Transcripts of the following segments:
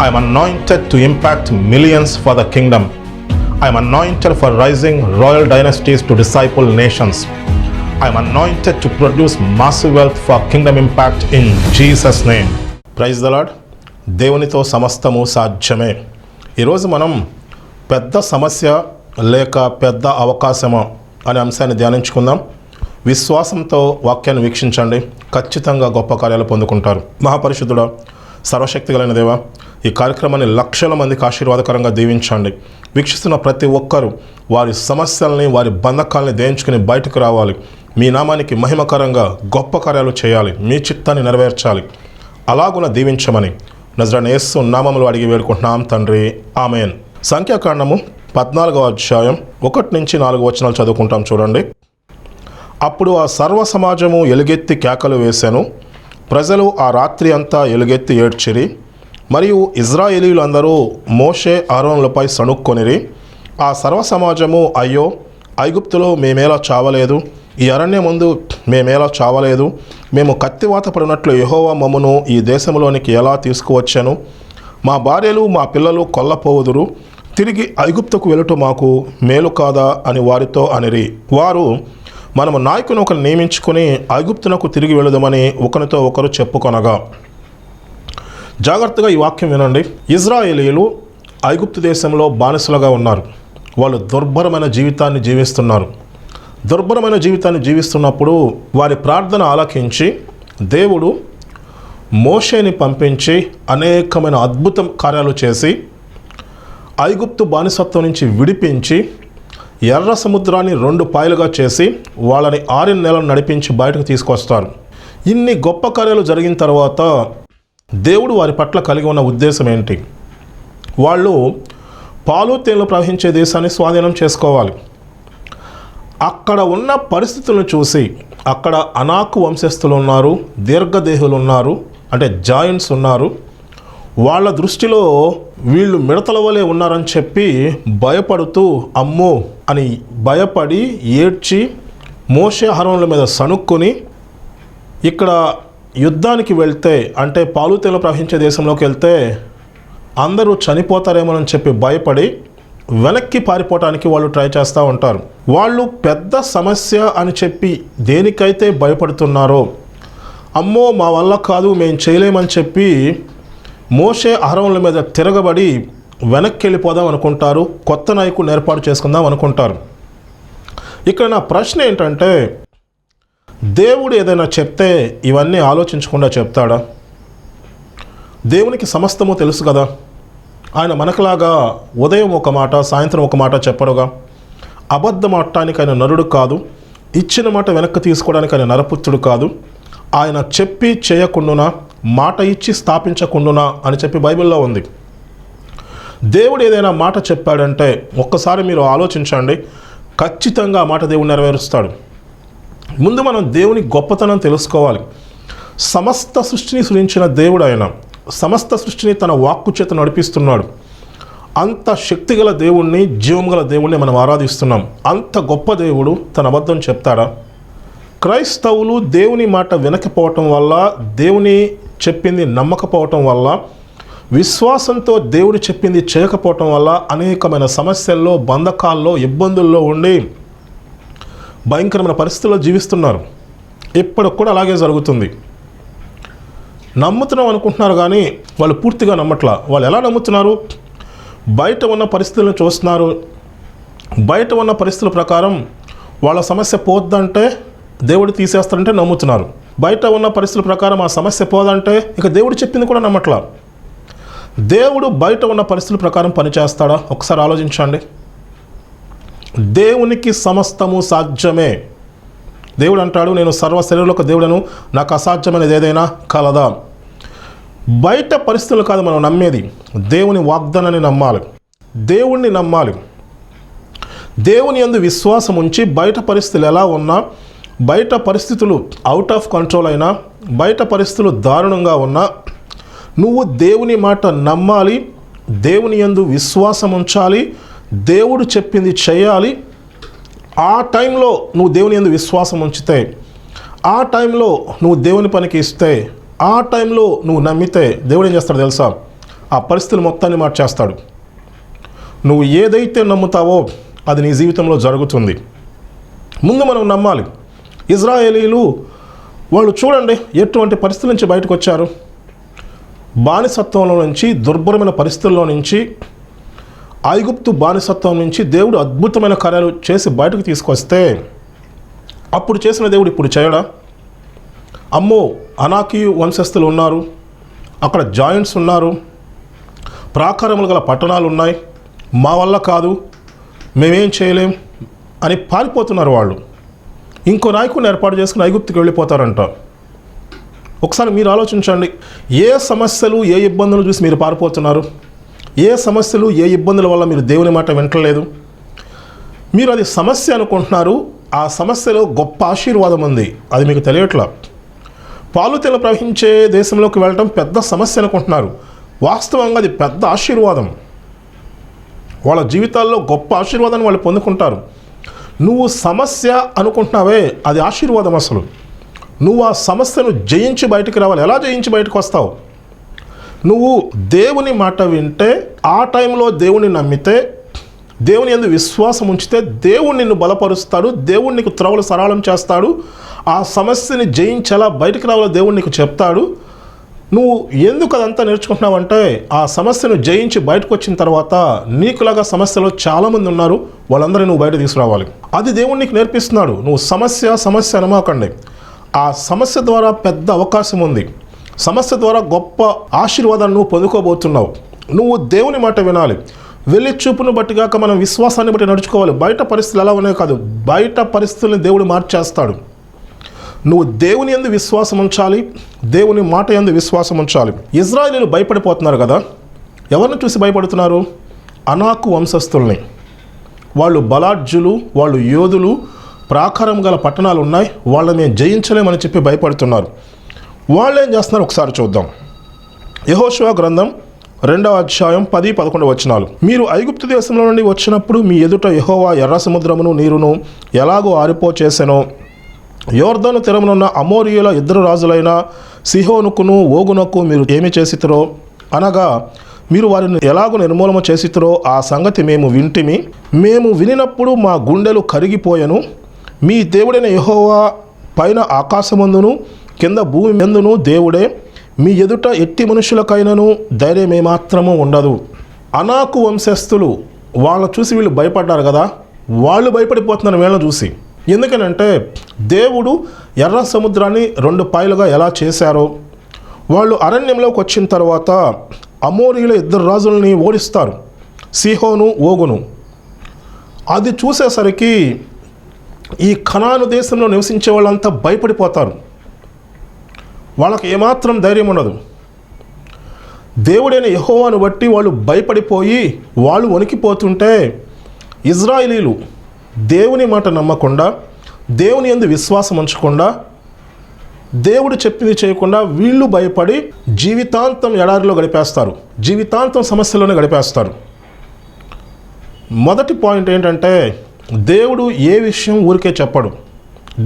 I am anointed to impact millions for the kingdom. I am anointed for rising royal dynasties to disciple nations. I am anointed to produce massive wealth for kingdom impact in Jesus' name. Praise the Lord. దేవునితో సమస్తము సాధ్యమే. ఈరోజు మనం పెద్ద సమస్య లేక పెద్ద అవకాశమా అనే అంశాన్ని ధ్యానించుకుందాం. విశ్వాసంతో వాక్యాన్ని వీక్షించండి, ఖచ్చితంగా గొప్ప కార్యాలు పొందుకుంటారు. మహాపరిశుద్ధుడా, సర్వశక్తి కలిగిన దేవా, ఈ కార్యక్రమాన్ని లక్షల మందికి ఆశీర్వాదకరంగా దీవించండి. వీక్షిస్తున్న ప్రతి ఒక్కరూ వారి సమస్యల్ని, వారి బంధకాలని జయించుకుని బయటకు రావాలి. మీ నామానికి మహిమకరంగా గొప్ప కార్యాలు చేయాలి, మీ చిత్తాన్ని నెరవేర్చాలి. అలాగున దీవించమని నజరేయుడైన యేసు నామములో అడిగి వేడుకుంటున్నాం తండ్రి, ఆమేన్. సంఖ్యాకాండము 14వ అధ్యాయం 1-4 వచనాలు చదువుకుంటాం చూడండి. అప్పుడు ఆ సర్వ సమాజము ఎలుగెత్తి కేకలు వేశాను. ప్రజలు ఆ రాత్రి అంతా ఎలుగెత్తి ఏడ్చిరి. మరియు ఇజ్రాయేలీయులందరూ మోషే ఆరోనులపై సణుక్కొనిరి. ఆ సర్వ సమాజము, అయ్యో, ఐగుప్తులో మేమేలా చావలేదు, ఈ అరణ్యమందు మేమేలా చావలేదు, మేము కత్తివాత పడినట్లు యెహోవా మమ్మును ఈ దేశంలోనికి ఎలా తీసుకువచ్చాను, మా భార్యలు మా పిల్లలు కొల్లపోవుదురు, తిరిగి ఐగుప్తుకు వెళ్ళటం మాకు మేలు కాదా అని వారితో అనిరి. వారు, మనము నాయకుని ఒకరు నియమించుకుని ఐగుప్తునకు తిరిగి వెళుదామని ఒకరితో ఒకరు చెప్పుకొనగా. జాగ్రత్తగా ఈ వాక్యం వినండి. ఇజ్రాయేలీయులు ఐగుప్తు దేశంలో బానిసలుగా ఉన్నారు. వాళ్ళు దుర్భరమైన జీవితాన్ని జీవిస్తున్నారు. దుర్భరమైన జీవితాన్ని జీవిస్తున్నప్పుడు వారి ప్రార్థన ఆలకించి దేవుడు మోషేని పంపించి అనేకమైన అద్భుత కార్యాలు చేసి ఐగుప్తు బానిసత్వం నుంచి విడిపించి ఎర్ర సముద్రాన్ని 2 పాయలుగా చేసి వాళ్ళని 6 నెలలు నడిపించి బయటకు తీసుకొస్తారు. ఇన్ని గొప్ప కార్యాలు జరిగిన తర్వాత దేవుడు వారి పట్ల కలిగి ఉన్న ఉద్దేశం ఏంటి? వాళ్ళు పాలు తేనెలు ప్రవహించే దేశాన్ని స్వాధీనం చేసుకోవాలి. అక్కడ ఉన్న పరిస్థితులను చూసి, అక్కడ అనాకు వంశస్థులు ఉన్నారు, దీర్ఘదేహులు ఉన్నారు, అంటే జాయింట్స్ ఉన్నారు. వాళ్ళ దృష్టిలో వీళ్ళు మిడతల వలె ఉన్నారని చెప్పి భయపడుతూ, అమ్మో అని భయపడి ఏడ్చి మోషే అహరోనుల మీద సణుక్కొని, ఇక్కడ యుద్ధానికి వెళ్తే, అంటే పాలుతేలు ప్రవహించే దేశంలోకి వెళ్తే అందరూ చనిపోతారేమోనని చెప్పి భయపడి వెనక్కి పారిపోవటానికి వాళ్ళు ట్రై చేస్తూ ఉంటారు. వాళ్ళు పెద్ద సమస్య అని చెప్పి దేనికైతే భయపడుతున్నారో, అమ్మో మా వల్ల కాదు, మేము చేయలేమని చెప్పి మోషే అహరోనుల మీద తిరగబడి వెనక్కి వెళ్ళిపోదాం అనుకుంటారు. కొత్త నాయకుడిని ఏర్పాటు చేసుకుందాం అనుకుంటారు. ఇక్కడ నా ప్రశ్న ఏంటంటే, దేవుడు ఏదైనా చెప్తే ఇవన్నీ ఆలోచించకుండా చెప్తాడా? దేవునికి సమస్తము తెలుసు కదా. ఆయన మనకులాగా ఉదయం ఒక మాట, సాయంత్రం ఒక మాట చెప్పడుగా. అబద్ధం ఆడటానికి ఆయన నరుడు కాదు. ఇచ్చిన మాట వెనక్కి తీసుకోవడానికి ఆయన నరపుత్రుడు కాదు. ఆయన చెప్పి చేయకుండునా, మాట ఇచ్చి స్థాపించకుండునా అని చెప్పి బైబిల్లో ఉంది. దేవుడు ఏదైనా మాట చెప్పాడంటే ఒక్కసారి మీరు ఆలోచించండి, ఖచ్చితంగా ఆ మాట దేవుడు నెరవేరుస్తాడు. ముందు మనం దేవుని గొప్పతనం తెలుసుకోవాలి. సమస్త సృష్టిని సృష్టించిన దేవుడు ఆయన. సమస్త సృష్టిని తన వాక్కు చేత నడిపిస్తున్నాడు. అంత శక్తిగల దేవుణ్ణి, జీవం గల దేవుణ్ణి మనం ఆరాధిస్తున్నాం. అంత గొప్ప దేవుడు తన అబద్ధం చెప్తాడా? క్రైస్తవులు దేవుని మాట వినకపోవటం వల్ల, దేవుని చెప్పింది నమ్మకపోవటం వల్ల, విశ్వాసంతో దేవుడు చెప్పింది చేయకపోవటం వల్ల అనేకమైన సమస్యల్లో, బంధకాల్లో, ఇబ్బందుల్లో ఉండి భయంకరమైన పరిస్థితుల్లో జీవిస్తున్నారు. ఇప్పటికి కూడా అలాగే జరుగుతుంది. నమ్ముతున్నాం అనుకుంటున్నారు కానీ వాళ్ళు పూర్తిగా నమ్మట్లా. వాళ్ళు ఎలా నమ్ముతున్నారు? బయట ఉన్న పరిస్థితులను చూస్తున్నారు. బయట ఉన్న పరిస్థితుల ప్రకారం వాళ్ళ సమస్య పోద్దంటే దేవుడు తీసేస్తాడంటే నమ్ముతున్నారు. బయట ఉన్న పరిస్థితుల ప్రకారం ఆ సమస్య పోదంటే ఇక దేవుడు చెప్పింది కూడా నమ్మట్లా. దేవుడు బయట ఉన్న పరిస్థితుల ప్రకారం పనిచేస్తాడా? ఒకసారి ఆలోచించండి. దేవునికి సమస్తము సాధ్యమే. దేవుడు అంటాడు, నేను సర్వ శరీరులకు దేవుడను, నాకు అసాధ్యమైనది ఏదైనా కలదా? బయట పరిస్థితులు కాదు మనం నమ్మేది, దేవుని వాగ్దానాన్ని నమ్మాలి, దేవుణ్ణి నమ్మాలి. దేవుని యందు విశ్వాసం ఉంచి బయట పరిస్థితులు ఎలా ఉన్నా, బయట పరిస్థితులు అవుట్ ఆఫ్ కంట్రోల్ అయినా, బయట పరిస్థితులు దారుణంగా ఉన్నా, నువ్వు దేవుని మాట నమ్మాలి, దేవుని యందు విశ్వాసం ఉంచాలి, దేవుడు చెప్పింది చేయాలి. ఆ టైంలో నువ్వు దేవుని యందు విశ్వాసం ఉంచితే, ఆ టైంలో నువ్వు దేవుని పనికి ఇస్తే, ఆ టైంలో నువ్వు నమ్మితే దేవుడు ఏం చేస్తాడు తెలుసా? ఆ పరిస్థితులు మొత్తాన్ని మార్చేస్తాడు. నువ్వు ఏదైతే నమ్ముతావో అది నీ జీవితంలో జరుగుతుంది. ముందు మనం నమ్మాలి. ఇజ్రాయేలీలు వాళ్ళు చూడండి ఎటువంటి పరిస్థితుల నుంచి బయటకు వచ్చారు. బానిసత్వంలో నుంచి, దుర్భరమైన పరిస్థితుల్లో నుంచి, ఐగుప్తు బానిసత్వం నుంచి దేవుడు అద్భుతమైన కార్యాలు చేసి బయటకు తీసుకొస్తే అప్పుడు చేసిన దేవుడు ఇప్పుడు చేయడా? అమ్మో, అనాకీయు వంశస్థులు ఉన్నారు, అక్కడ జాయింట్స్ ఉన్నారు, ప్రాకారములు గల పట్టణాలు ఉన్నాయి, మా వల్ల కాదు, మేమేం చేయలేం అని పారిపోతున్నారు వాళ్ళు. ఇంకో నాయకుడిని ఏర్పాటు చేసుకుని ఐగుప్తుకి వెళ్ళిపోతారంట. ఒకసారి మీరు ఆలోచించండి. ఏ సమస్యలు, ఏ ఇబ్బందులు చూసి మీరు పారిపోతున్నారు? ఏ సమస్యలు, ఏ ఇబ్బందుల వల్ల మీరు దేవుని మాట వింటలేదు? మీరు అది సమస్య అనుకుంటున్నారు. ఆ సమస్యలో గొప్ప ఆశీర్వాదం ఉంది, అది మీకు తెలియట్లా. పాలు తేనెలు ప్రవహించే దేశంలోకి వెళ్ళటం పెద్ద సమస్య అనుకుంటున్నారు. వాస్తవంగా అది పెద్ద ఆశీర్వాదం. వాళ్ళ జీవితాల్లో గొప్ప ఆశీర్వాదాన్ని వాళ్ళు పొందుకుంటారు. నువ్వు సమస్య అనుకుంటున్నావే, అది ఆశీర్వాదం. అసలు నువ్వు ఆ సమస్యను జయించి బయటికి రావాలి. ఎలా జయించి బయటకు వస్తావు? నువ్వు దేవుని మాట వింటే, ఆ టైంలో దేవుని నమ్మితే, దేవుని యందు విశ్వాసం ఉంచితే దేవుడు నిన్ను బలపరుస్తాడు. దేవుడు నీకు త్రోవలు సరళం చేస్తాడు. ఆ సమస్యని జయించేలా బయటికి రావాలో దేవుడు నీకు చెప్తాడు. నువ్వు ఎందుకు అదంతా నేర్చుకుంటున్నావంటే, ఆ సమస్యను జయించి బయటకు వచ్చిన తర్వాత నీకులాగా సమస్యలో చాలామంది ఉన్నారు, వాళ్ళందరూ నువ్వు బయట తీసుకురావాలి. అది దేవుడు నీకు నేర్పిస్తున్నాడు. నువ్వు సమస్య అనమాకండి. ఆ సమస్య ద్వారా పెద్ద అవకాశం ఉంది. సమస్య ద్వారా గొప్ప ఆశీర్వాదాన్ని నువ్వు పొందుకోబోతున్నావు. నువ్వు దేవుని మాట వినాలి. వెళ్ళి చూపును బట్టి కాక మనం విశ్వాసాన్ని బట్టి నడుచుకోవాలి. బయట పరిస్థితులు ఎలా ఉన్నాయి కాదు, బయట పరిస్థితులను దేవుడు మార్చేస్తాడు. నువ్వు దేవుని యందు విశ్వాసం ఉంచాలి, దేవుని మాట యందు విశ్వాసం ఉంచాలి. ఇజ్రాయేలీలు భయపడిపోతున్నారు కదా. ఎవరిని చూసి భయపడుతున్నారు? అనాకు వంశస్థుల్ని. వాళ్ళు బలాఢ్యులు, వాళ్ళు యోధులు, ప్రాకారం గల పట్టణాలు ఉన్నాయి, వాళ్ళని మేము జయించలేమని చెప్పి భయపడుతున్నారు. వాళ్ళు ఏం చేస్తున్నారు ఒకసారి చూద్దాం. యెహోషువ గ్రంథం 2వ అధ్యాయం 10-11 వచనాలు. మీరు ఐగుప్తు దేశంలో నుండి వచ్చినప్పుడు మీ ఎదుట యెహోవా ఎర్ర సముద్రమును నీరును ఎలాగో ఆరిపో చేసెనో, యోర్దాను తీరమునున్న అమోరీయుల ఇద్దరు రాజులైన సిహోనుకును ఓగునకు మీరు ఏమి చేసితురో, అనగా మీరు వారిని ఎలాగో నిర్మూలన చేసితురో ఆ సంగతి మేము వింటిమి. మేము వినినప్పుడు మా గుండెలు కరిగిపోయెను. మీ దేవుడైన యెహోవా పైన ఆకాశమందును కింద భూమి యందును దేవుడే. మీ ఎదుట ఎట్టి మనుషులకైనను ధైర్యం ఏమాత్రము ఉండదు. అనాకు వంశస్థులు వాళ్ళని చూసి వీళ్ళు భయపడ్డారు కదా, వాళ్ళు భయపడిపోతున్నారు వీళ్ళని చూసి. ఎందుకనంటే దేవుడు ఎర్ర సముద్రాన్ని 2 పాయలుగా ఎలా చేశారో, వాళ్ళు అరణ్యంలోకి వచ్చిన తర్వాత అమోరీయుల ఇద్దరు రాజులని ఓడిస్తారు, సిహోను ఓగును. అది చూసేసరికి ఈ కనాను దేశంలో నివసించే వాళ్ళంతా భయపడిపోతారు. వాళ్ళకి ఏమాత్రం ధైర్యం ఉండదు. దేవుడైన యెహోవాను బట్టి వాళ్ళు భయపడిపోయి వాళ్ళు వణికిపోతుంటే, ఇజ్రాయేలీలు దేవుని మాట నమ్మకుండా, దేవుని యందు విశ్వాసం ఉంచకుండా, దేవుడు చెప్పింది చేయకుండా వీళ్ళు భయపడి జీవితాంతం ఎడారిలో గడిపేస్తారు, జీవితాంతం సమస్యలోనే గడిపేస్తారు. మొదటి పాయింట్ ఏంటంటే, దేవుడు ఏ విషయం ఊరికే చెప్పడు.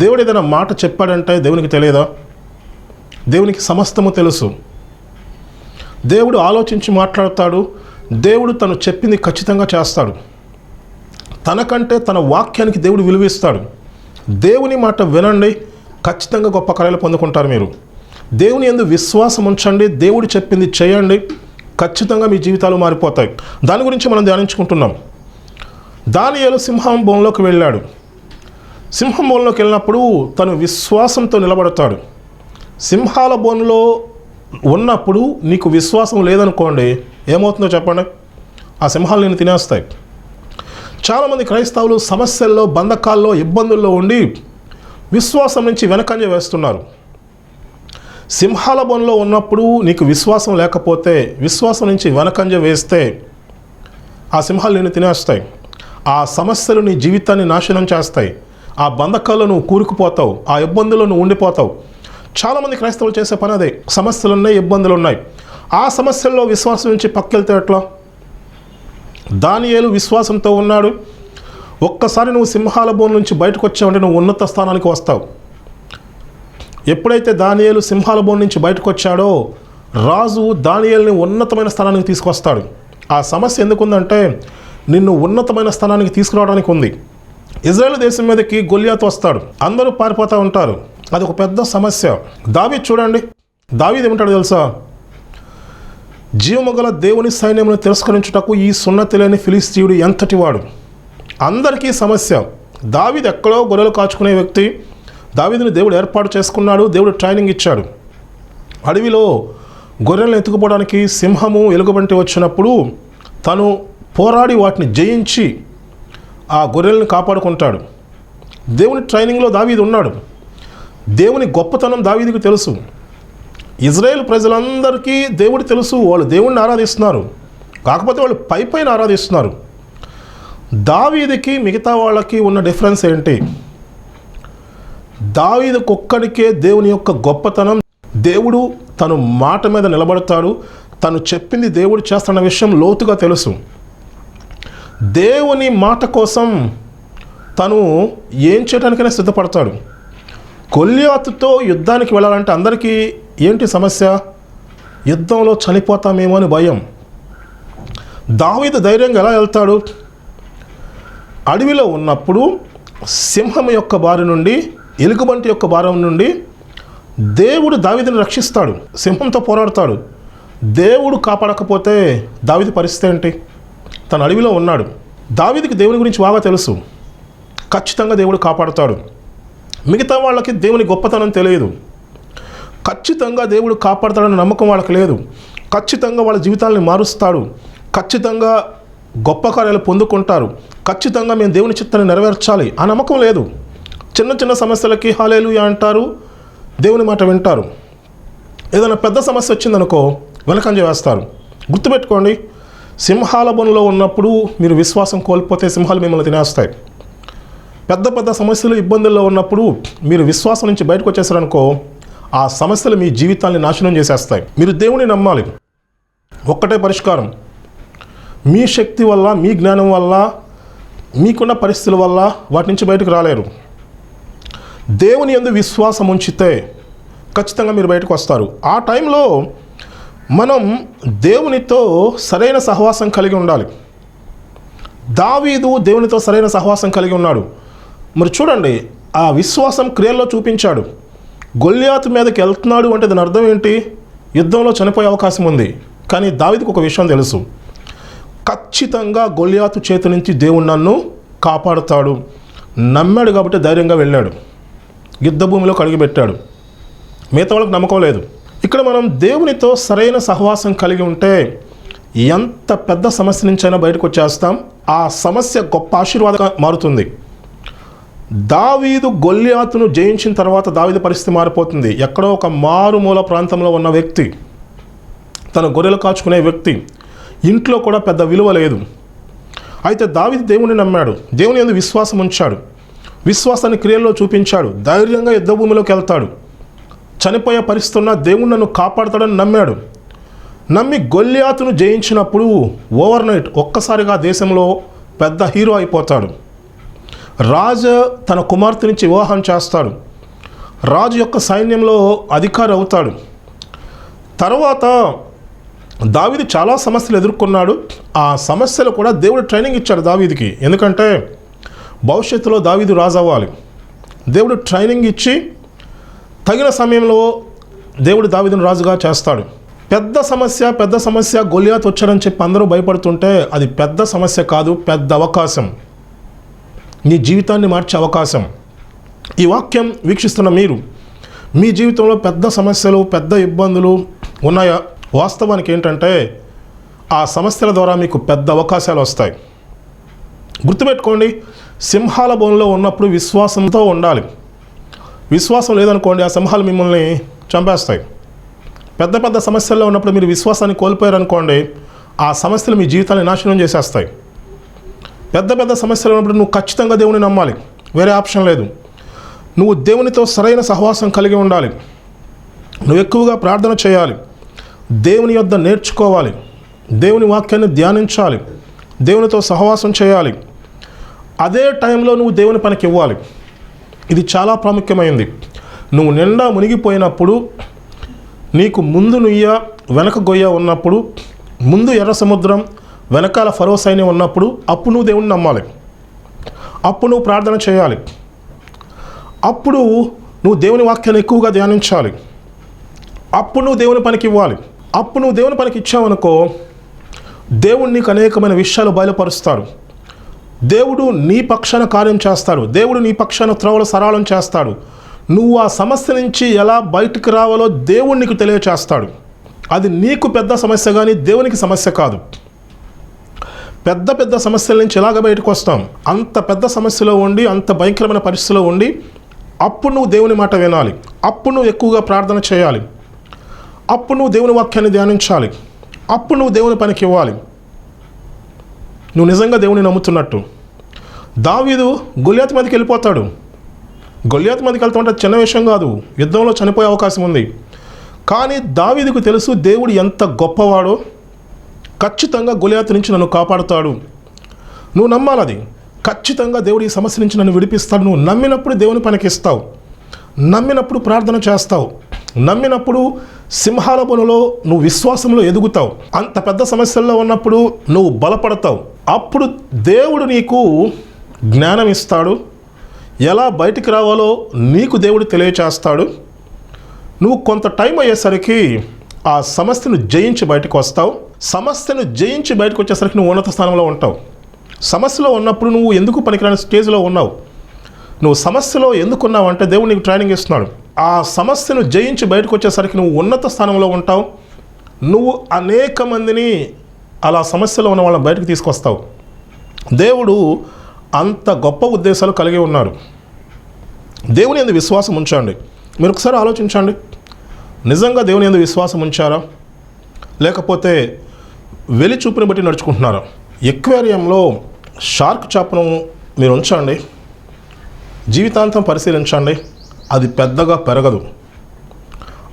దేవుడు ఏదైనా మాట చెప్పాడంటే దేవునికి తెలియదా? దేవునికి సమస్తము తెలుసు. దేవుడు ఆలోచించి మాట్లాడతాడు. దేవుడు తను చెప్పింది ఖచ్చితంగా చేస్తాడు. తనకంటే తన వాక్యానికి దేవుడు విలువిస్తాడు. దేవుని మాట వినండి, ఖచ్చితంగా గొప్ప కార్యాలు పొందుకుంటారు మీరు. దేవుని యందు విశ్వాసం ఉంచండి, దేవుడు చెప్పింది చేయండి, ఖచ్చితంగా మీ జీవితాలు మారిపోతాయి. దాని గురించి మనం ధ్యానించుకుంటున్నాం. దానియేలు సింహం బోన్లోకి వెళ్ళాడు. సింహం బోన్లోకి వెళ్ళినప్పుడు తను విశ్వాసంతో నిలబడతాడు. సింహాల బోన్లో ఉన్నప్పుడు నీకు విశ్వాసం లేదనుకోండి, ఏమవుతుందో చెప్పండి, ఆ సింహాలు నేను తినేస్తాయి. చాలామంది క్రైస్తవులు సమస్యల్లో, బంధకాల్లో, ఇబ్బందుల్లో ఉండి విశ్వాసం నుంచి వెనకంజ వేస్తున్నారు. సింహాల బోన్లో ఉన్నప్పుడు నీకు విశ్వాసం లేకపోతే, విశ్వాసం నుంచి వెనకంజ వేస్తే ఆ సింహాలు నేను తినేస్తాయి. ఆ సమస్యలు నీ జీవితాన్ని నాశనం చేస్తాయి. ఆ బంధకాల్లో నువ్వు కూరుకుపోతావు, ఆ ఇబ్బందుల్లో నువ్వు ఉండిపోతావు. చాలామంది క్రైస్తవులు చేసే పని అదే. సమస్యలు ఉన్నాయి, ఇబ్బందులు ఉన్నాయి, ఆ సమస్యల్లో విశ్వాసం నుంచి పక్కెళ్తే ఎట్లా? దానియేలు విశ్వాసంతో ఉన్నాడు. ఒక్కసారి నువ్వు సింహాల బోన్ నుంచి బయటకు వచ్చావంటే నువ్వు ఉన్నత స్థానానికి వస్తావు. ఎప్పుడైతే దానియేలు సింహాల బోన్ నుంచి బయటకు వచ్చాడో రాజు దానియేలుని ఉన్నతమైన స్థానానికి తీసుకొస్తాడు. ఆ సమస్య ఎందుకుందంటే నిన్ను ఉన్నతమైన స్థానానికి తీసుకురావడానికి ఉంది. ఇజ్రాయేల్ దేశం మీదకి గొల్యాతు వస్తాడు, అందరూ పారిపోతూ ఉంటారు. అది ఒక పెద్ద సమస్య. దావీదు చూడండి, దావీదు ఏమంటాడు తెలుసా? జీవము గల దేవుని సైన్యమును తిరస్కరించుటకు ఈ సున్నతి లేని ఫిలిస్తీయుడు ఎంతటి వాడు. అందరికీ సమస్య. దావీదు ఎక్కడో గొర్రెలు కాచుకునే వ్యక్తి. దావీదుని దేవుడు ఏర్పాటు చేసుకున్నాడు, దేవుడు ట్రైనింగ్ ఇచ్చాడు. అడవిలో గొర్రెలను ఎత్తుకుపోవడానికి సింహము ఎలుగుబంటి వచ్చినప్పుడు తను పోరాడి వాటిని జయించి ఆ గొర్రెలను కాపాడుకుంటాడు. దేవుని ట్రైనింగ్లో దావీదు ఉన్నాడు. దేవుని గొప్పతనం దావీదుకు తెలుసు. ఇజ్రాయేల్ ప్రజలందరికీ దేవుడు తెలుసు, వాళ్ళు దేవుణ్ణి ఆరాధిస్తున్నారు. కాకపోతే వాళ్ళు పైన ఆరాధిస్తున్నారు. దావీదుకి మిగతా వాళ్ళకి ఉన్న డిఫరెన్స్ ఏంటి? దావీదుకు ఒక్కడికే దేవుని యొక్క గొప్పతనం, దేవుడు తను మాట మీద నిలబడతాడు, తను చెప్పింది దేవుడు చేస్తున్న విషయం లోతుగా తెలుసు. దేవుని మాట కోసం తను ఏం చేయడానికైనా సిద్ధపడతాడు. గొల్యాతుతో యుద్ధానికి వెళ్ళాలంటే అందరికీ ఏంటి సమస్య? యుద్ధంలో చనిపోతామేమో అని భయం. దావీదు ధైర్యంగా ఎలా వెళ్తాడు? అడవిలో ఉన్నప్పుడు సింహం యొక్క బారి నుండి, ఎలుగుబంటి యొక్క బారి నుండి దేవుడు దావీదుని రక్షిస్తాడు, సింహంతో పోరాడతాడు. దేవుడు కాపాడకపోతే దావీదు పరిస్థితి ఏంటి? తన అడవిలో ఉన్నాడు. దావీదుకి దేవుని గురించి బాగా తెలుసు, ఖచ్చితంగా దేవుడు కాపాడుతాడు. మిగతా వాళ్ళకి దేవుని గొప్పతనం తెలియదు. ఖచ్చితంగా దేవుడు కాపాడతాడని నమ్మకం వాళ్ళకి లేదు. ఖచ్చితంగా వాళ్ళ జీవితాలని మారుస్తాడు, ఖచ్చితంగా గొప్ప కార్యాలు పొందుకుంటారు, ఖచ్చితంగా మేము దేవుని చిత్తాన్ని నెరవేర్చాలి ఆ నమ్మకం లేదు. చిన్న చిన్న సమస్యలకి హల్లెలూయా అంటారు, దేవుని మాట వింటారు. ఏదైనా పెద్ద సమస్య వచ్చిందనుకో వెనకంజ వేస్తారు. గుర్తుపెట్టుకోండి, సింహాల బొనులో ఉన్నప్పుడు మీరు విశ్వాసం కోల్పోతే సింహాలు మిమ్మల్ని తినేస్తాయి. పెద్ద పెద్ద సమస్యలు, ఇబ్బందుల్లో ఉన్నప్పుడు మీరు విశ్వాసం నుంచి బయటకు వచ్చేసారనుకో ఆ సమస్యలు మీ జీవితాన్ని నాశనం చేసేస్తాయి. మీరు దేవుని నమ్మాలి. ఒక్కటే పరిష్కారం. మీ శక్తి వల్ల, మీ జ్ఞానం వల్ల, మీకున్న పరిస్థితుల వల్ల వాటి నుంచి బయటకు రాలేరు. దేవుని యందు విశ్వాసం ఉంచితే ఖచ్చితంగా మీరు బయటకు వస్తారు. ఆ టైంలో మనం దేవునితో సరైన సహవాసం కలిగి ఉండాలి. దావీదు దేవునితో సరైన సహవాసం కలిగి ఉన్నాడు. మరి చూడండి, ఆ విశ్వాసం క్రియల్లో చూపించాడు. గొల్యాతు మీదకి వెళ్తున్నాడు అంటే దాని అర్థం ఏంటి? యుద్ధంలో చనిపోయే అవకాశం ఉంది. కానీ దావీదుకు ఒక విషయం తెలుసు, ఖచ్చితంగా గొల్యాతు చేతి నుంచి దేవుడు నన్ను కాపాడుతాడు. నమ్మాడు కాబట్టి ధైర్యంగా వెళ్ళాడు, యుద్ధ భూమిలో కడిగిపెట్టాడు. మిగతా వాళ్ళకి నమ్మకం లేదు. ఇక్కడ మనం దేవునితో సరైన సహవాసం కలిగి ఉంటే ఎంత పెద్ద సమస్య నుంచైనా బయటకు వచ్చేస్తాం. ఆ సమస్య గొప్ప ఆశీర్వాదంగా మారుతుంది. దావీదు గొల్యాతును జయించిన తర్వాత దావీదు పరిస్థితి మారిపోతుంది. ఎక్కడో ఒక మారుమూల ప్రాంతంలో ఉన్న వ్యక్తి, తన గొర్రెలు కాచుకునే వ్యక్తి, ఇంట్లో కూడా పెద్ద విలువ లేదు. అయితే దావీదు దేవుని నమ్మాడు, దేవుని యందు విశ్వాసం ఉంచాడు, విశ్వాసాన్ని క్రియల్లో చూపించాడు, ధైర్యంగా యుద్ధ భూమిలోకి వెళ్తాడు. చనిపోయే పరిస్థితి ఉన్న దేవుడు నన్ను కాపాడుతాడని నమ్మాడు. నమ్మి గొల్యాతును జయించినప్పుడు ఓవర్ నైట్ ఒక్కసారిగా దేశంలో పెద్ద హీరో అయిపోతాడు. రాజు తన కుమార్తె నుంచి వివాహం చేస్తాడు. రాజు యొక్క సైన్యంలో అధికారి అవుతాడు. తర్వాత దావీదు చాలా సమస్యలు ఎదుర్కొన్నాడు. ఆ సమస్యలు కూడా దేవుడు ట్రైనింగ్ ఇచ్చాడు దావీదుకి. ఎందుకంటే భవిష్యత్తులో దావీదు రాజు అవ్వాలి. దేవుడు ట్రైనింగ్ ఇచ్చి తగిన సమయంలో దేవుడు దావీదును రాజుగా చేస్తాడు. పెద్ద సమస్య గొల్యాతు వచ్చారని చెప్పి అందరూ భయపడుతుంటే అది పెద్ద సమస్య కాదు, పెద్ద అవకాశం, నీ జీవితాన్ని మార్చే అవకాశం. ఈ వాక్యం వీక్షిస్తున్న మీరు, మీ జీవితంలో పెద్ద సమస్యలు, పెద్ద ఇబ్బందులు ఉన్నాయా? వాస్తవానికి ఏంటంటే ఆ సమస్యల ద్వారా మీకు పెద్ద అవకాశాలు వస్తాయి. గుర్తుపెట్టుకోండి, సింహాల బోన్లో ఉన్నప్పుడు విశ్వాసంతో ఉండాలి. విశ్వాసం లేదనుకోండి, ఆ సింహాలు మిమ్మల్ని చంపేస్తాయి. పెద్ద పెద్ద సమస్యల్లో ఉన్నప్పుడు మీరు విశ్వాసాన్ని కోల్పోయారనుకోండి, ఆ సమస్యలు మీ జీవితాన్ని నాశనం చేసేస్తాయి. పెద్ద పెద్ద సమస్యలు ఉన్నప్పుడు నువ్వు ఖచ్చితంగా దేవుని నమ్మాలి, వేరే ఆప్షన్ లేదు. నువ్వు దేవునితో సరైన సహవాసం కలిగి ఉండాలి. నువ్వు ఎక్కువగా ప్రార్థన చేయాలి, దేవుని యొద్ద నేర్చుకోవాలి, దేవుని వాక్యాన్ని ధ్యానించాలి, దేవునితో సహవాసం చేయాలి. అదే టైంలో నువ్వు దేవుని పనికి ఇవ్వాలి. ఇది చాలా ప్రాముఖ్యమైనది. నువ్వు నిండా మునిగిపోయినప్పుడు నీకు ముందు నుయ్య వెనక గొయ్య ఉన్నప్పుడు, ముందు ఎర్ర సముద్రం, వెనకాల ఫరో సైన్యం ఉన్నప్పుడు అప్పుడు నువ్వు దేవుని నమ్మాలి. అప్పుడు నువ్వు ప్రార్థన చేయాలి. అప్పుడు నువ్వు దేవుని వాక్యాన్ని ఎక్కువగా ధ్యానించాలి. అప్పుడు నువ్వు దేవుని పనికి ఇవ్వాలి. అప్పుడు నువ్వు దేవుని పనికి ఇచ్చావనుకో, దేవుడు నీకు అనేకమైన విషయాలు బయలుపరుస్తాడు. దేవుడు నీ పక్షాన కార్యం చేస్తాడు. దేవుడు నీ పక్షాన త్రోవలు సరళం చేస్తాడు. నువ్వు ఆ సమస్య నుంచి ఎలా బయటకు రావాలో దేవుడు నీకు తెలియచేస్తాడు. అది నీకు పెద్ద సమస్య కానీ దేవునికి సమస్య కాదు. పెద్ద పెద్ద సమస్యల నుంచి ఎలాగ బయటకు వస్తాం? అంత పెద్ద సమస్యలో ఉండి, అంత భయంకరమైన పరిస్థితిలో ఉండి, అప్పుడు నువ్వు దేవుని మాట వినాలి. అప్పుడు నువ్వు ఎక్కువగా ప్రార్థన చేయాలి. అప్పుడు నువ్వు దేవుని వాక్యాన్ని ధ్యానించాలి. అప్పుడు నువ్వు దేవుని పనికి ఇవ్వాలి. నువ్వు నిజంగా దేవుని నమ్ముతున్నట్టు. దావీదు గొల్యాతు మీదకి వెళ్ళిపోతాడు. గొల్యాతు మీదకి వెళ్తుంటే చిన్న విషయం కాదు, యుద్ధంలో చనిపోయే అవకాశం ఉంది. కానీ దావీదుకు తెలుసు దేవుడు ఎంత గొప్పవాడో, ఖచ్చితంగా గొల్యాతు నుంచి నన్ను కాపాడుతాడు. నువ్వు నమ్మాలి అది. ఖచ్చితంగా దేవుడు ఈ సమస్య నుంచి నన్ను విడిపిస్తాడు. నువ్వు నమ్మినప్పుడు దేవుని పనికి ఇస్తావు. నమ్మినప్పుడు ప్రార్థన చేస్తావు. నమ్మినప్పుడు సింహాల బొనలో నువ్వు విశ్వాసంలో ఎదుగుతావు. అంత పెద్ద సమస్యల్లో ఉన్నప్పుడు నువ్వు బలపడతావు. అప్పుడు దేవుడు నీకు జ్ఞానం ఇస్తాడు. ఎలా బయటికి రావాలో నీకు దేవుడు తెలియచేస్తాడు. నువ్వు కొంత టైం అయ్యేసరికి ఆ సమస్యను జయించి బయటకు వస్తావు. సమస్యను జయించి బయటకు వచ్చేసరికి నువ్వు ఉన్నత స్థానంలో ఉంటావు. సమస్యలో ఉన్నప్పుడు నువ్వు ఎందుకు పనికిరాని స్టేజ్లో ఉన్నావు. నువ్వు సమస్యలో ఎందుకున్నావు అంటే దేవుడు నీకు ట్రైనింగ్ ఇస్తున్నాడు. ఆ సమస్యను జయించి బయటకు వచ్చేసరికి నువ్వు ఉన్నత స్థానంలో ఉంటావు. నువ్వు అనేక మందిని అలా సమస్యలో ఉన్న వాళ్ళని బయటకు తీసుకొస్తావు. దేవుడు అంత గొప్ప ఉద్దేశాలు కలిగి ఉన్నారు. దేవుని యందు విశ్వాసం ఉంచండి. మీరు ఒకసారి ఆలోచించండి, నిజంగా దేవుని యందు విశ్వాసం ఉంచారా, లేకపోతే వెలి చూపుని బట్టి నడుచుకుంటున్నారా? ఎక్వేరియంలో షార్క్ చేపను మీరు ఉంచండి, జీవితాంతం పరిశీలించండి, అది పెద్దగా పెరగదు.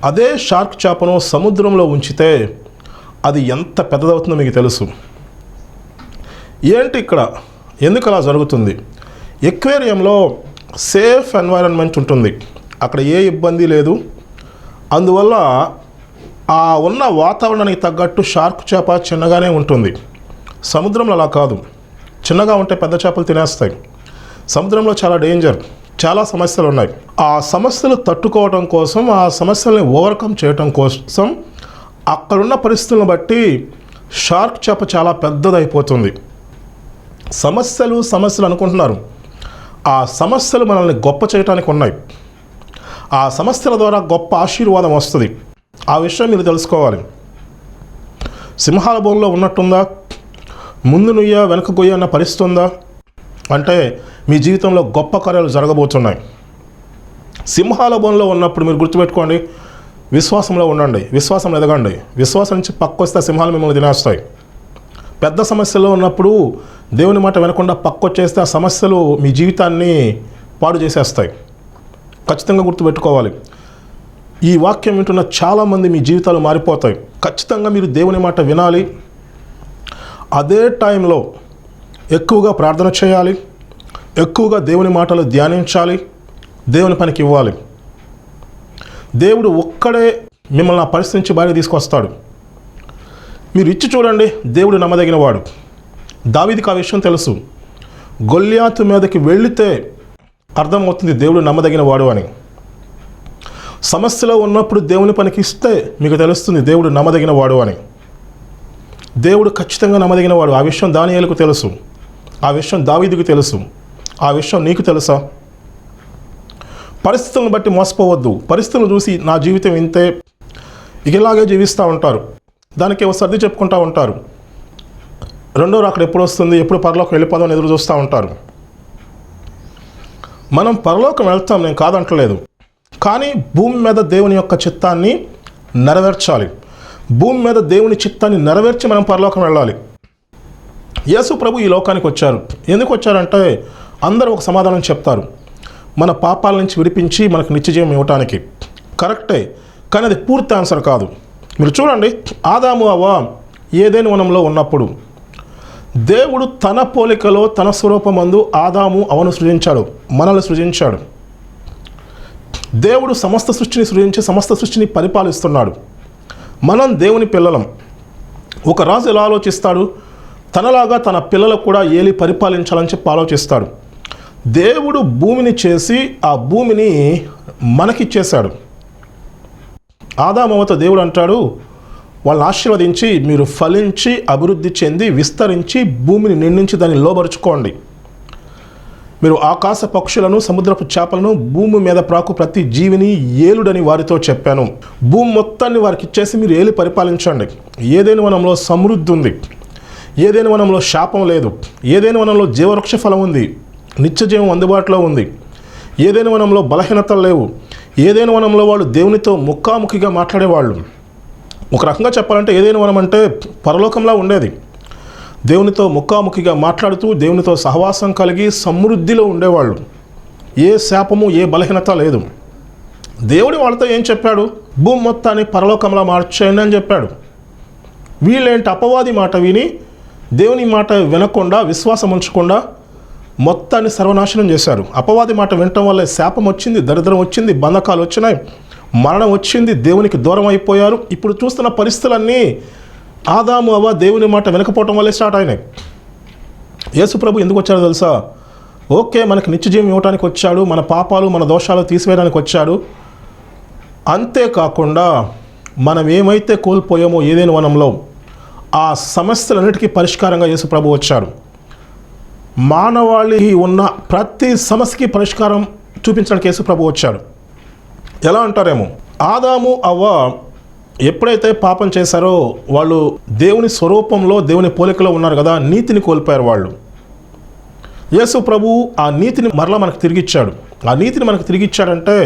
అదే షార్క్ చేపను సముద్రంలో ఉంచితే అది ఎంత పెద్దదవుతుందో మీకు తెలుసు. ఏంటి ఇక్కడ ఎందుకు అలా జరుగుతుంది? ఎక్వేరియంలో సేఫ్ ఎన్వైరన్మెంట్ ఉంటుంది, అక్కడ ఏ ఇబ్బంది లేదు. అందువల్ల ఆ ఉన్న వాతావరణానికి తగ్గట్టు షార్క్ చేప చిన్నగానే ఉంటుంది. సముద్రంలో అలా కాదు, చిన్నగా ఉంటే పెద్ద చేపలు తినేస్తాయి. సముద్రంలో చాలా డేంజర్, చాలా సమస్యలు ఉన్నాయి. ఆ సమస్యలు తట్టుకోవడం కోసం, ఆ సమస్యల్ని ఓవర్కమ్ చేయడం కోసం అక్కడున్న పరిస్థితులను బట్టి షార్క్ చేప చాలా పెద్దదైపోతుంది. సమస్యలు అనుకుంటున్నారు, ఆ సమస్యలు మనల్ని గొప్ప చేయడానికి ఉన్నాయి. ఆ సమస్యల ద్వారా గొప్ప ఆశీర్వాదం వస్తుంది. ఆ విషయం మీరు తెలుసుకోవాలి. సింహాల బోన్లో ఉన్నట్టుందా, ముందు నుయ్య వెనక గొయ్య అన్న పరిస్థితి ఉందా అంటే మీ జీవితంలో గొప్ప కార్యాలు జరగబోతున్నాయి. సింహాల బోన్లో ఉన్నప్పుడు మీరు గుర్తుపెట్టుకోండి, విశ్వాసంలో ఉండండి, విశ్వాసంలో ఎదగండి. విశ్వాసం నుంచి పక్కొస్తే సింహాలు మిమ్మల్ని తినేస్తాయి. పెద్ద సమస్యలో ఉన్నప్పుడు దేవుని మాట వినకుండా పక్కొచ్చేస్తే ఆ సమస్యలు మీ జీవితాన్ని పాడు చేసేస్తాయి. ఖచ్చితంగా గుర్తుపెట్టుకోవాలి. ఈ వాక్యం వింటున్న చాలామంది మీ జీవితాలు మారిపోతాయి. ఖచ్చితంగా మీరు దేవుని మాట వినాలి. అదే టైంలో ఎక్కువగా ప్రార్థన చేయాలి, ఎక్కువగా దేవుని మాటలు ధ్యానించాలి, దేవుని పనికి ఇవ్వాలి. దేవుడు ఒక్కడే మిమ్మల్ని ఆ పరిస్థితి నుంచి బయట తీసుకొస్తాడు. మీరు ఇచ్చి చూడండి, దేవుడు నమ్మదగిన వాడు. దావీదుకి ఆ విషయం తెలుసు. గొల్యాతు మీదకి వెళితే అర్థమవుతుంది దేవుడు నమ్మదగిన వాడు అని. సమస్యలో ఉన్నప్పుడు దేవుని పనికి ఇస్తే మీకు తెలుస్తుంది దేవుడు నమ్మదగిన వాడు అని. దేవుడు ఖచ్చితంగా నమ్మదగిన వాడు. ఆ విషయం దానియేలుకు తెలుసు, ఆ విషయం దావీదుకు తెలుసు, ఆ విషయం నీకు తెలుసా? పరిస్థితులను బట్టి మోసపోవద్దు. పరిస్థితులను చూసి నా జీవితం ఇంతే, ఇలాగే జీవిస్తూ ఉంటారు, దానికి సర్ది చెప్పుకుంటూ ఉంటారు. రెండో రాకడ ఎప్పుడు వస్తుంది, ఎప్పుడు పరలోకం వెళ్ళిపోదామని ఎదురు చూస్తూ ఉంటారు. మనం పరలోకం వెళ్తాం, నేను కాదంటలేదు. కానీ భూమి మీద దేవుని యొక్క చిత్తాన్ని నెరవేర్చాలి. భూమి మీద దేవుని చిత్తాన్ని నెరవేర్చి మనం పరలోకం వెళ్ళాలి. యేసు ప్రభు ఈ లోకానికి వచ్చారు. ఎందుకు వచ్చారంటే అందరూ ఒక సమాధానం చెప్తారు, మన పాపాల నుంచి విడిపించి మనకు నిత్యజీవం ఇవ్వటానికి. కరెక్టే, కానీ అది పూర్తి ఆన్సర్ కాదు. మీరు చూడండి, ఆదాము అవ్వ ఏదైనా వనంలో ఉన్నప్పుడు దేవుడు తన పోలికలో తన స్వరూపమందు ఆదాము అవను సృజించాడు, మనల్ని సృజించాడు. దేవుడు సమస్త సృష్టిని సృజించి సమస్త సృష్టిని పరిపాలిస్తున్నాడు. మనం దేవుని పిల్లలం. ఒక రాజు ఎలా ఆలోచిస్తాడు? తనలాగా తన పిల్లలకు కూడా ఏలి పరిపాలించాలని చెప్పి ఆలోచిస్తాడు. దేవుడు భూమిని చేసి ఆ భూమిని మనకిచ్చేశాడు. ఆదామవతో దేవుడు అంటాడు, వాళ్ళని ఆశీర్వదించి మీరు ఫలించి అభివృద్ధి చెంది విస్తరించి భూమిని నిండించి దాన్ని లోబరుచుకోండి. మీరు ఆకాశ పక్షులను సముద్రపు చేపలను భూమి మీద ప్రాకు ప్రతి జీవిని ఏలుడని వారితో చెప్పాను. భూమి మొత్తాన్ని వారికి ఇచ్చేసి మీరు ఏలి పరిపాలించండి. ఏదైనా వనంలో సమృద్ధి ఉంది, ఏదైనా వనంలో శాపం లేదు, ఏదైనా వనంలో జీవవృక్ష ఫలం ఉంది, నిత్యజీవం అందుబాటులో ఉంది, ఏదైనా వనంలో బలహీనతలు లేవు, ఏదైనా వనంలో వాళ్ళు దేవునితో ముఖాముఖిగా మాట్లాడేవాళ్ళు. ఒక రకంగా చెప్పాలంటే ఏదైనా వనం అంటే పరలోకంలా ఉండేది. దేవునితో ముఖాముఖిగా మాట్లాడుతూ దేవునితో సహవాసం కలిగి సమృద్ధిలో ఉండేవాళ్ళు. ఏ శాపము ఏ బలహీనత లేదు. దేవుడు వాళ్ళతో ఏం చెప్పాడు? భూమి మొత్తాన్ని పరలోకంలా మార్చేయండి అని చెప్పాడు. వీళ్ళేంటి అపవాది మాట విని దేవుని మాట వినకుండా విశ్వాసం ఉంచకుండా మొత్తాన్ని సర్వనాశనం చేశారు. అపవాది మాట వినటం వల్ల శాపం వచ్చింది, దరిద్రం వచ్చింది, బంధకాలు వచ్చినాయి, మరణం వచ్చింది, దేవునికి దూరం అయిపోయారు. ఇప్పుడు చూస్తున్న పరిస్థితులన్నీ ఆదాము అవ్వ దేవుని మాట వినకపోవటం వల్లే స్టార్ట్ అయినాయి. యేసు ప్రభు ఎందుకు వచ్చాడో తెలుసా? ఓకే, మనకి నిత్యజీవం ఇవ్వడానికి వచ్చాడు, మన పాపాలు మన దోషాలు తీసివేయడానికి వచ్చాడు. అంతేకాకుండా మనం ఏమైతే కోల్పోయామో ఏదైనా వనంలో ఆ సమస్యలన్నిటికీ పరిష్కారంగా యేసు ప్రభు వచ్చాడు. మానవాళికి ఉన్న ప్రతి సమస్యకి పరిష్కారం చూపించడానికి యేసు ప్రభు వచ్చాడు. ఎలా అంటారేమో, ఆదాము అవ్వ ఎప్పుడైతే పాపం చేశారో వాళ్ళు దేవుని స్వరూపంలో దేవుని పోలికలో ఉన్నారు కదా, నీతిని కోల్పోయారు వాళ్ళు. యేసు ప్రభు ఆ నీతిని మరలా మనకు తిరిగిచ్చాడు. ఆ నీతిని మనకు తిరిగిచ్చాడంటే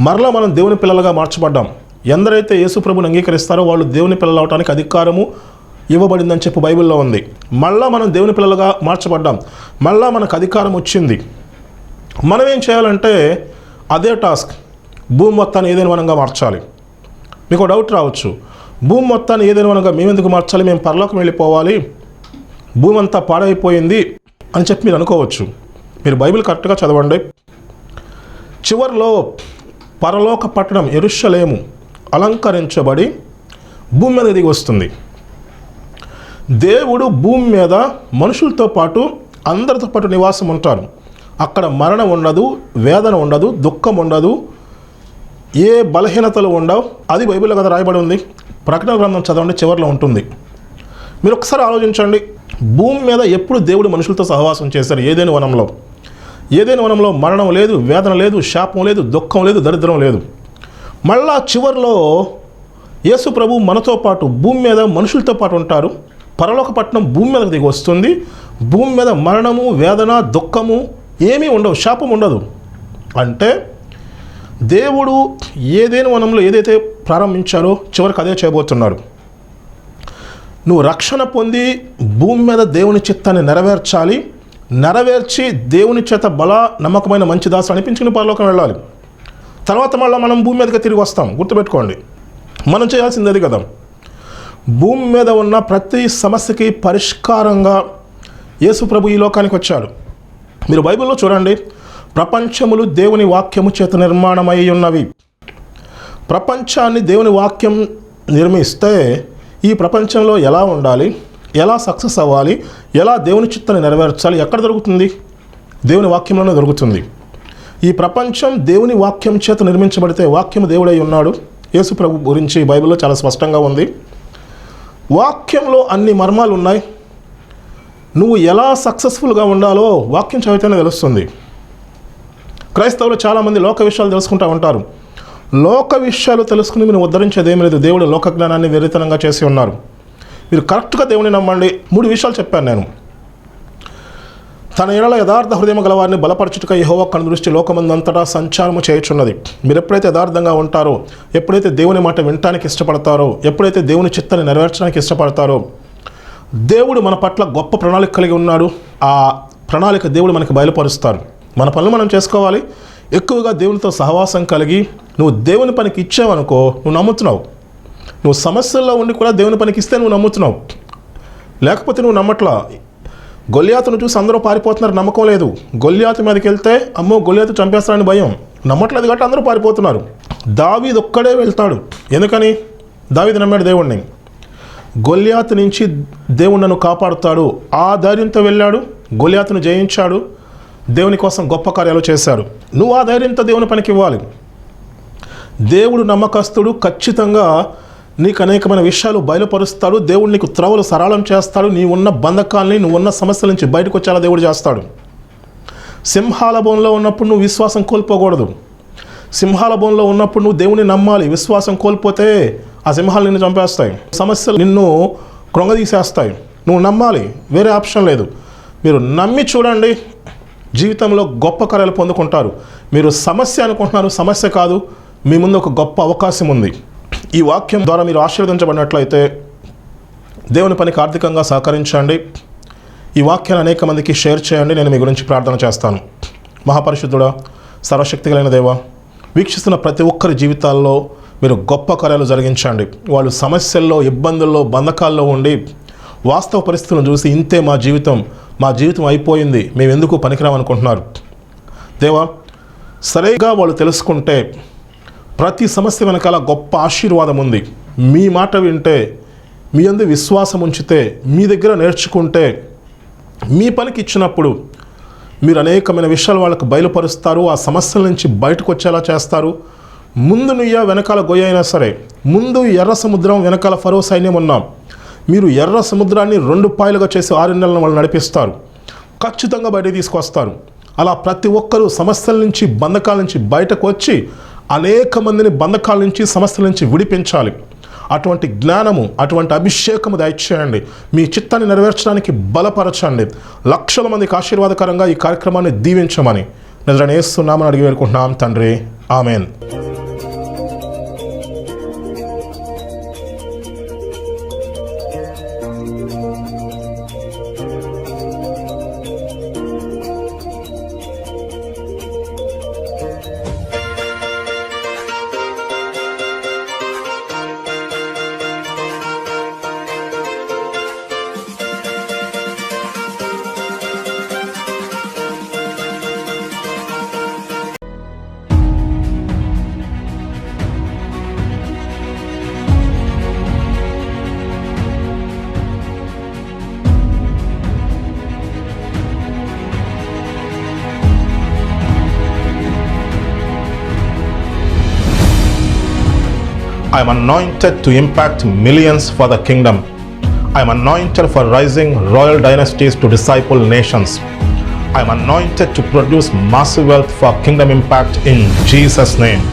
మరలా మనం దేవుని పిల్లలుగా మార్చబడ్డాం. ఎందరైతే యేసు ప్రభుని అంగీకరిస్తారో వాళ్ళు దేవుని పిల్లలు అవడానికి అధికారము ఇవ్వబడిందని చెప్పి బైబిల్లో ఉంది. మళ్ళా మనం దేవుని పిల్లలుగా మార్చబడ్డాం, మళ్ళా మనకు అధికారం వచ్చింది. మనం ఏం చేయాలంటే అదే టాస్క్, భూమి మొత్తాన్ని ఏదైనా వనంగా మార్చాలి. మీకు డౌట్ రావచ్చు, భూమి మొత్తాన్ని ఏదైనా వనంగా మేమెందుకు మార్చాలి, మేము పరలోకం వెళ్ళిపోవాలి, భూమి అంతా పాడైపోయింది అని చెప్పి మీరు అనుకోవచ్చు. మీరు బైబిల్ కరెక్ట్గా చదవండి. చివరిలో పరలోక పట్టణం యెరూషలేము అలంకరించబడి భూమి మీద దిగి వస్తుంది. దేవుడు భూమి మీద మనుషులతో పాటు అందరితో పాటు నివాసం ఉంటారు. అక్కడ మరణం ఉండదు, వేదన ఉండదు, దుఃఖం ఉండదు, ఏ బలహీనతలు ఉండవు. అది బైబిల్లో కదా రాయబడి ఉంది. ప్రకటన గ్రంథం చదవండి, చివరిలో ఉంటుంది. మీరు ఒకసారి ఆలోచించండి, భూమి మీద ఎప్పుడు దేవుడు మనుషులతో సహవాసం చేశారు? ఏదైనా వనంలో. ఏదైనా వనంలో మరణం లేదు, వేదన లేదు, శాపం లేదు, దుఃఖం లేదు, దరిద్రం లేదు. మళ్ళా చివరిలో యేసు ప్రభు మనతో పాటు భూమి మీద మనుషులతో పాటు ఉంటారు. పరలోక పట్టణం భూమి మీదకి దిగి వస్తుంది. భూమి మీద మరణము, వేదన, దుఃఖము ఏమీ ఉండవు, శాపం ఉండదు. అంటే దేవుడు ఏదైనా వనంలో ఏదైతే ప్రారంభించారో చివరికి అదే చేయబోతున్నాడు. నువ్వు రక్షణ పొంది భూమి మీద దేవుని చిత్తాన్ని నెరవేర్చాలి. నెరవేర్చి దేవుని చేత బల నమ్మకమైన మంచి దాసులు అనిపించుకుని పరలోకం వెళ్ళాలి. తర్వాత మళ్ళీ మనం భూమి మీదకి తిరిగి వస్తాం. గుర్తుపెట్టుకోండి, మనం చేయాల్సింది అది కదా. భూమి మీద ఉన్న ప్రతి సమస్యకి పరిష్కారంగా యేసు ప్రభు ఈ లోకానికి వచ్చాడు. మీరు బైబిల్లో చూడండి, ప్రపంచములు దేవుని వాక్యము చేత నిర్మాణమై ఉన్నవి. ప్రపంచాన్ని దేవుని వాక్యం నిర్మిస్తే ఈ ప్రపంచంలో ఎలా ఉండాలి, ఎలా సక్సెస్ అవ్వాలి, ఎలా దేవుని చిత్తాన్ని నెరవేర్చాలి ఎక్కడ దొరుకుతుంది? దేవుని వాక్యంలోనే దొరుకుతుంది. ఈ ప్రపంచం దేవుని వాక్యం చేత నిర్మించబడితే వాక్యము దేవుడై ఉన్నాడు. యేసు ప్రభు గురించి బైబిల్లో చాలా స్పష్టంగా ఉంది. వాక్యంలో అన్ని మర్మాలు ఉన్నాయి. నువ్వు ఎలా సక్సెస్ఫుల్గా ఉండాలో వాక్యం చదివితేనే తెలుస్తుంది. క్రైస్తవులు చాలామంది లోక విషయాలు తెలుసుకుంటూ ఉంటారు. లోక విషయాలు తెలుసుకుని మీరు ఉద్ధరించేది ఏమీ లేదు. దేవుడు లోక జ్ఞానాన్ని వెరితనంగా చేసి ఉన్నారు. మీరు కరెక్ట్గా దేవుని నమ్మండి. 3 విషయాలు చెప్పాను నేను. తన ఎడల యథార్థ హృదయం గలవారిని బలపరచుటక యెహోవా కనుదృష్టి లోకమందంతటా సంచారము చేయుచున్నది. మీరు ఎప్పుడైతే యథార్థంగా ఉంటారో, ఎప్పుడైతే దేవుని మాట వినటానికి ఇష్టపడతారో, ఎప్పుడైతే దేవుని చిత్తాన్ని నెరవేర్చడానికి ఇష్టపడతారో, దేవుడు మన పట్ల గొప్ప ప్రణాళిక కలిగి ఉన్నాడు. ఆ ప్రణాళిక దేవుడు మనకి బయలుపరుస్తారు. మన పనులు మనం చేసుకోవాలి. ఎక్కువగా దేవునితో సహవాసం కలిగి నువ్వు దేవుని పనికి ఇచ్చావనుకో, నువ్వు నమ్ముతున్నావు. నువ్వు సమస్యల్లో ఉండి కూడా దేవుని పనికి ఇస్తే నువ్వు నమ్ముతున్నావు, లేకపోతే నువ్వు నమ్మట్లా. గొల్యాతును చూసి అందరూ పారిపోతున్నారు, నమ్మకం లేదు. గొల్యాతు మీదకి వెళ్తే అమ్మో గొల్యాతు చంపేస్తారని భయం, నమ్మట్లేదు కాబట్టి అందరూ పారిపోతున్నారు. దావీదు ఒక్కడే వెళ్తాడు. ఎందుకని? దావీదు నమ్మాడు దేవుణ్ణి. గొల్యాతు నుంచి దేవుడు నన్ను కాపాడుతాడు, ఆ ధైర్యంతో వెళ్ళాడు, గొల్యాతును జయించాడు, దేవుని కోసం గొప్ప కార్యాలు చేశాడు. నువ్వు ఆ ధైర్యంతో దేవుని పనికి ఇవ్వాలి. దేవుడు నమ్మకస్తుడు, ఖచ్చితంగా నీకు అనేకమైన విషయాలు బయలుపరుస్తాడు. దేవుడు నీకు త్రవలు సరళం చేస్తాడు. నీ ఉన్న బంధకాల్ని, నువ్వు ఉన్న సమస్యల నుంచి బయటకు వచ్చేలా దేవుడు చేస్తాడు. సింహాల బోన్లో ఉన్నప్పుడు నువ్వు విశ్వాసం కోల్పోకూడదు. సింహాల బోన్లో ఉన్నప్పుడు నువ్వు దేవుని నమ్మాలి. విశ్వాసం కోల్పోతే ఆ సింహాలు నిన్ను చంపేస్తాయి, సమస్యలు నిన్ను కృంగదీసేస్తాయి. నువ్వు నమ్మాలి, వేరే ఆప్షన్ లేదు. మీరు నమ్మి చూడండి, జీవితంలో గొప్ప కార్యాలు పొందుకుంటారు. మీరు సమస్య అనుకుంటున్నారు, సమస్య కాదు, మీ ముందు ఒక గొప్ప అవకాశం ఉంది. ఈ వాక్యం ద్వారా మీరు ఆశీర్వదించబడినట్లయితే దేవుని పనికి ఆర్థికంగా సహకరించండి. ఈ వాక్యాన్ని అనేక మందికి షేర్ చేయండి. నేను మీ గురించి ప్రార్థన చేస్తాను. మహాపరిశుద్ధుడా, సర్వశక్తి కలిగిన దేవా, వీక్షిస్తున్న ప్రతి ఒక్కరి జీవితాల్లో మీరు గొప్ప కార్యాలు జరిగించండి. వాళ్ళు సమస్యల్లో, ఇబ్బందుల్లో, బంధకాల్లో ఉండి వాస్తవ పరిస్థితులను చూసి ఇంతే మా జీవితం అయిపోయింది, మేము ఎందుకు పనికిరామనుకుంటున్నారు. దేవా, సరిగా వాళ్ళు తెలుసుకుంటే ప్రతి సమస్య వెనకాల గొప్ప ఆశీర్వాదం ఉంది. మీ మాట వింటే, మీ యందు విశ్వాసం ఉంచితే, మీ దగ్గర నేర్చుకుంటే, మీ పనికి ఇచ్చినప్పుడు మీరు అనేకమైన విషయాలు వాళ్ళకు బయలుపరుస్తారు. ఆ సమస్యల నుంచి బయటకు వచ్చేలా చేస్తారు. ముందు నుయ్య వెనకాల గొయ్య అయినా సరే, ముందు ఎర్ర సముద్రం, వెనకాల ఫరో సైన్యం ఉన్నాం. మీరు ఎర్ర సముద్రాన్ని 2 పాయలుగా చేసి 6 నెలలను వాళ్ళు నడిపిస్తారు. ఖచ్చితంగా బయటకు తీసుకొస్తారు. అలా ప్రతి ఒక్కరూ సమస్యల నుంచి, బంధకాల నుంచి బయటకు వచ్చి అనేక మందిని బంధకాల నుంచి, సమస్యల నుంచి విడిపించాలి. అటువంటి జ్ఞానము, అటువంటి అభిషేకము దయచేయండి. మీ చిత్తాన్ని నెరవేర్చడానికి బలపరచండి. లక్షల మందికి ఆశీర్వాదకరంగా ఈ కార్యక్రమాన్ని దీవించమని నజరేయుడైన యేసు నామమున అడిగి వేడుకుంటున్నాం తండ్రి, amen. I am anointed to impact millions for the kingdom. I am anointed for rising royal dynasties to disciple nations. I am anointed to produce massive wealth for kingdom impact in Jesus' name.